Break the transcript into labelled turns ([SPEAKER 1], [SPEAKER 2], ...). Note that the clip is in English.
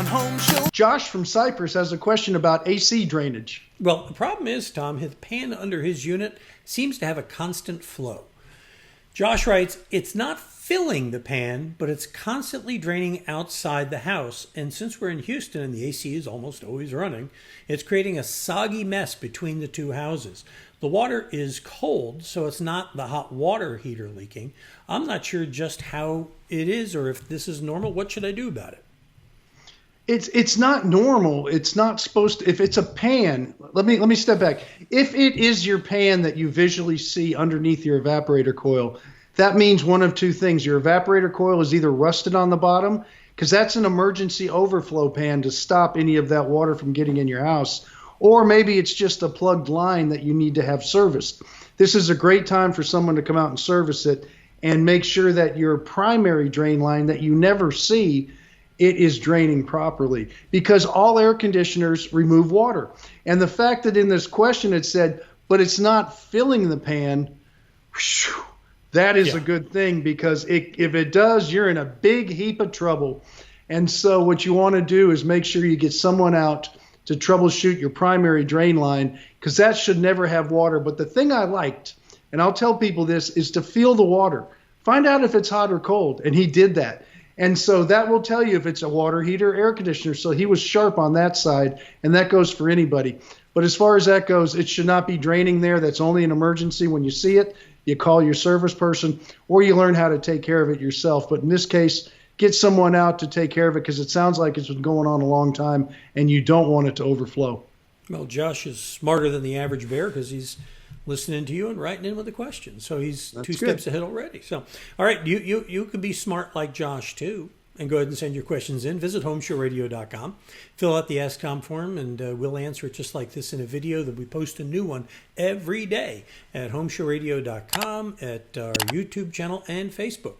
[SPEAKER 1] Home Show.
[SPEAKER 2] Josh from Cyprus has a question about AC drainage.
[SPEAKER 3] Well, the problem is, Tom, his pan under his unit seems to have a constant flow. Josh writes, it's not filling the pan, but it's constantly draining outside the house. And since we're in Houston and the AC is almost always running, it's creating a soggy mess between the two houses. The water is cold, so it's not the hot water heater leaking. I'm not sure just how it is or if this is normal. What should I do about it?
[SPEAKER 2] It's not normal. It's not supposed to. If it's a pan, let me step back. If it is your pan that you visually see underneath your evaporator coil, that means one of two things. Your evaporator coil is either rusted on the bottom, because that's an emergency overflow pan to stop any of that water from getting in your house, or maybe it's just a plugged line that you need to have serviced. This is a great time for someone to come out and service it and make sure that your primary drain line that you never see, it is draining properly, because all air conditioners remove water. And the fact that in this question it said, but it's not filling the pan, whew, that is a good thing, because if it does, you're in a big heap of trouble. And so what you want to do is make sure you get someone out to troubleshoot your primary drain line, because that should never have water. But the thing I liked, and I'll tell people this, is to feel the water. Find out if it's hot or cold. And he did that. And so that will tell you if it's a water heater or air conditioner. So he was sharp on that side, and that goes for anybody. But as far as that goes, it should not be draining there. That's only an emergency. When you see it, you call your service person, or you learn how to take care of it yourself. But in this case, get someone out to take care of it, because it sounds like it's been going on a long time, and you don't want it to overflow.
[SPEAKER 3] Well, Josh is smarter than the average bear, because he's listening to you and writing in with a question. So he's That's two good. Steps ahead already. So, all right, you could be smart like Josh, too, and go ahead and send your questions in. Visit HomeShowRadio.com. Fill out the Ask Tom form, and we'll answer it just like this in a video that we post a new one every day at HomeShowRadio.com, at our YouTube channel, and Facebook.